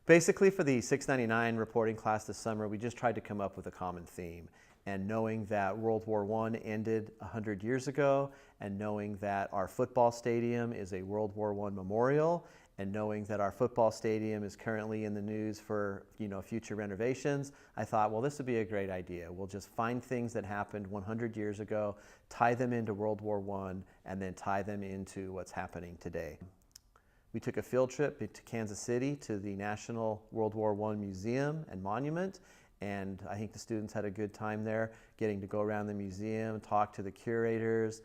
Basically, for the 699 reporting class this summer, we just tried to come up with a common theme. And knowing that World War I ended 100 years ago, and knowing that our football stadium is a World War I memorial, and knowing that our football stadium is currently in the news for future renovations, I thought, well, this would be a great idea. We'll just find things that happened 100 years ago, tie them into World War I, and then tie them into what's happening today. We took a field trip to Kansas City to the National World War I Museum and Monument, and I think the students had a good time there, getting to go around the museum, talk to the curators,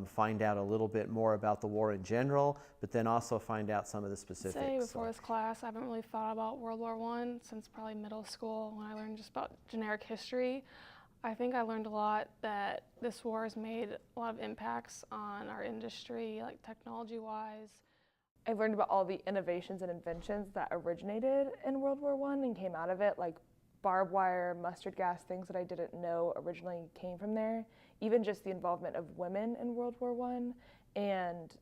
find out a little bit more about the war in general, but then also find out some of the specifics. Say before this class, I haven't really thought about World War I since probably middle school when I learned just about generic history. I think I learned a lot that this war has made a lot of impacts on our industry, like technology-wise. I learned about all the innovations and inventions that originated in World War I and came out of it, like barbed wire, mustard gas, things that I didn't know originally came from there. Even just the involvement of women in World War I and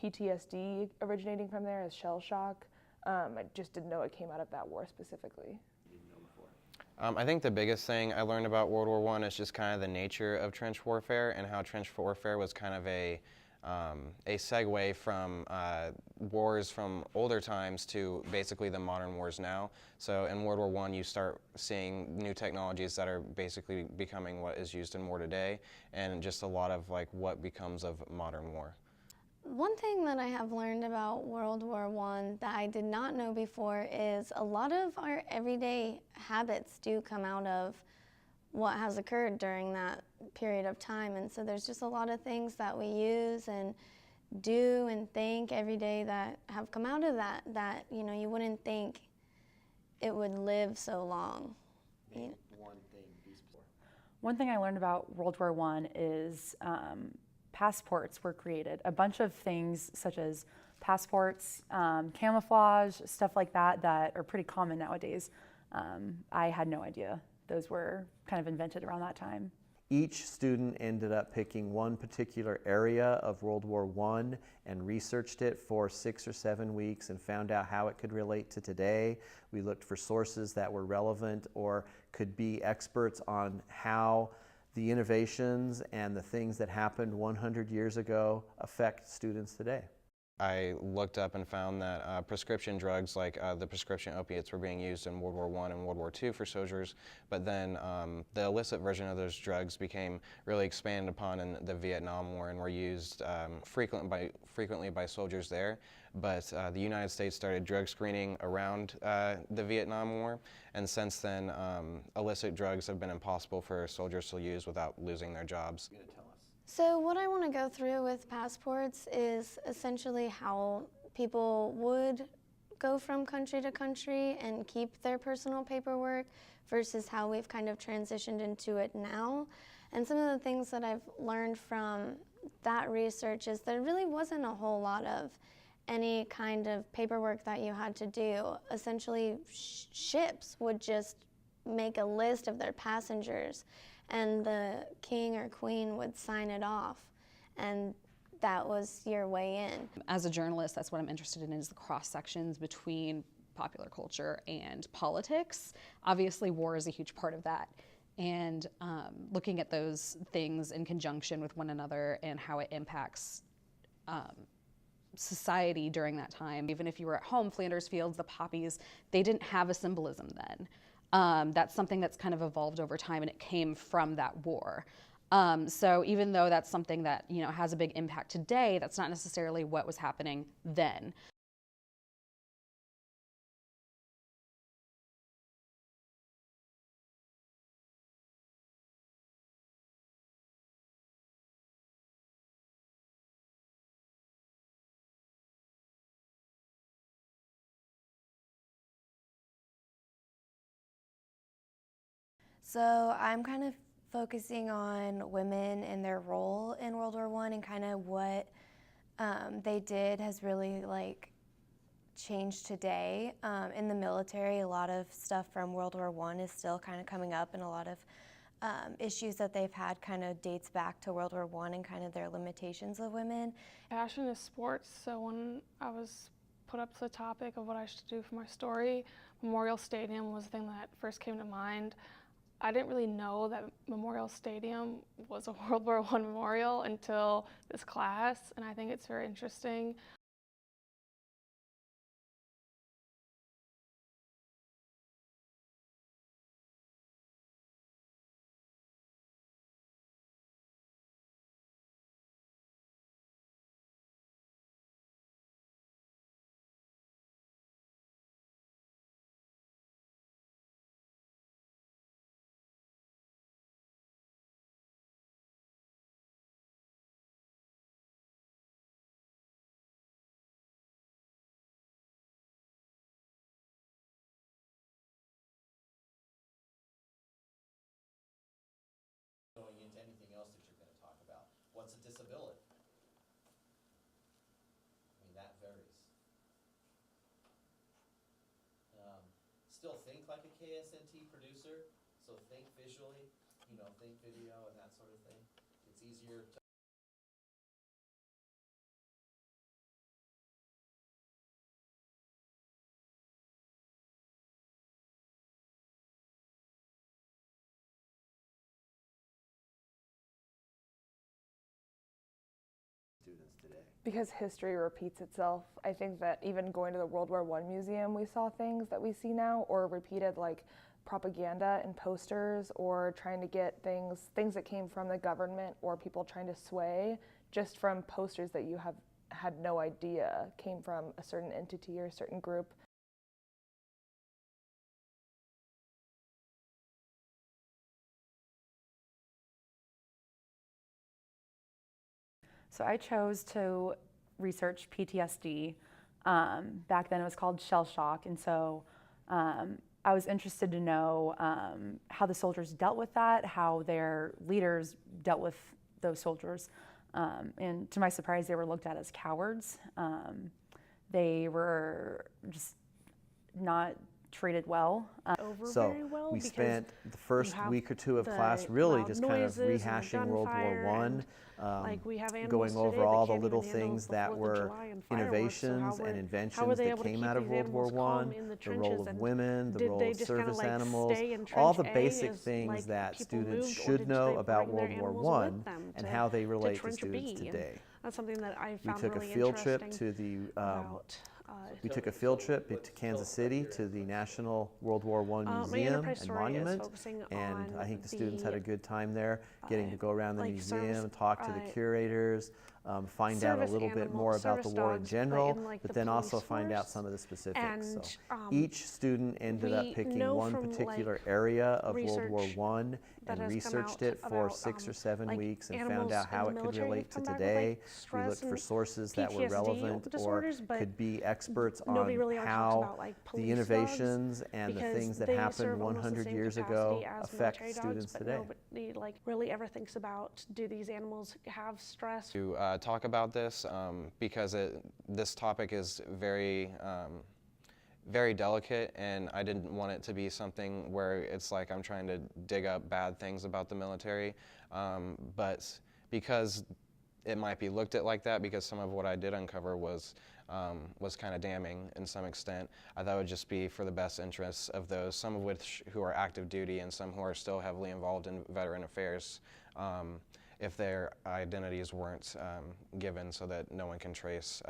PTSD originating from there as shell shock. I just didn't know it came out of that war specifically. I think the biggest thing I learned about World War I is just kind of the nature of trench warfare and how trench warfare was kind of a segue from wars from older times to basically the modern wars now. So in World War I, you start seeing new technologies that are basically becoming what is used in war today, and just a lot of like what becomes of modern war. One thing that I have learned about World War I that I did not know before is a lot of our everyday habits do come out of what has occurred during that period of time. And so there's just a lot of things that we use and do and think every day that have come out of that you wouldn't think it would live so long. One thing I learned about World War I is passports were created. A bunch of things such as passports, camouflage, stuff like that are pretty common nowadays. I had no idea those were kind of invented around that time. Each student ended up picking one particular area of World War I and researched it for 6 or 7 weeks and found out how it could relate to today. We looked for sources that were relevant or could be experts on how the innovations and the things that happened 100 years ago affect students today. I looked up and found that prescription drugs like the prescription opiates were being used in World War I and World War II for soldiers, but then the illicit version of those drugs became really expanded upon in the Vietnam War and were used frequently by soldiers there. But the United States started drug screening around the Vietnam War, and since then illicit drugs have been impossible for soldiers to use without losing their jobs. So what I want to go through with passports is essentially how people would go from country to country and keep their personal paperwork versus how we've kind of transitioned into it now. And some of the things that I've learned from that research is there really wasn't a whole lot of any kind of paperwork that you had to do. Essentially, ships would just make a list of their passengers and the king or queen would sign it off, and that was your way in. As a journalist, that's what I'm interested in, is the cross sections between popular culture and politics. Obviously, war is a huge part of that, and looking at those things in conjunction with one another and how it impacts society during that time. Even if you were at home, Flanders Fields, the poppies, they didn't have a symbolism then. That's something that's kind of evolved over time, and it came from that war. So even though that's something that has a big impact today, that's not necessarily what was happening then. So I'm kind of focusing on women and their role in World War I, and kind of what they did has really changed today. In the military, a lot of stuff from World War I is still kind of coming up, and a lot of issues that they've had kind of dates back to World War I and kind of their limitations of women. Passion is sports, so when I was put up the topic of what I should do for my story, Memorial Stadium was the thing that first came to mind. I didn't really know that Memorial Stadium was a World War I memorial until this class, and I think it's very interesting. Going into anything else that you're going to talk about. What's a disability? I mean, that varies. Still think like a KSNT producer, so think visually, think video and that sort of thing. It's easier to students today. Because history repeats itself, I think that even going to the World War I museum, we saw things that we see now, or repeated like propaganda and posters, or trying to get things that came from the government or people trying to sway just from posters that you have had no idea came from a certain entity or a certain group. So I chose to research PTSD. Back then it was called shell shock, and so I was interested to know how the soldiers dealt with that, how their leaders dealt with those soldiers. And to my surprise, they were looked at as cowards. They were just not treated well. So we spent the first week or two of class really just kind of rehashing World War I, going over all the little things that were innovations and inventions that came out of World War I, the role of women, the role of service animals, all the basic things that students should know about World War I and how they relate to students today. That's something that I We found took a really field trip interesting to the about we took a field trip to Kansas City to the National World War I my Museum enterprise and story is Monument, focusing and on I think the students had a good time there, getting to go around the like museum, service- talk to the curators, find out a service little bit animal- more about the service war in dogs, but general, in, like, but the then also police find out force. some of the specifics. And, So each student ended up we picking know one from, particular like, area of World War research I that and has come researched out it for about, 6 or 7 like, weeks and found animals out in how the it could military relate to come back with, today. like, We stress looked for and sources that were PTSD relevant or disorders, but could be experts nobody on really ever talks how about, like, police the innovations and the because things that they happened serve almost the 100 same years capacity ago as affect military students dogs, today. but nobody like really ever thinks about, do these animals have stress? To talk about this because this topic is very very delicate, and I didn't want it to be something where it's like I'm trying to dig up bad things about the military, but because it might be looked at like that, because some of what I did uncover was kind of damning in some extent, I thought it would just be for the best interests of those, some of which who are active duty and some who are still heavily involved in veteran affairs, if their identities weren't given so that no one can trace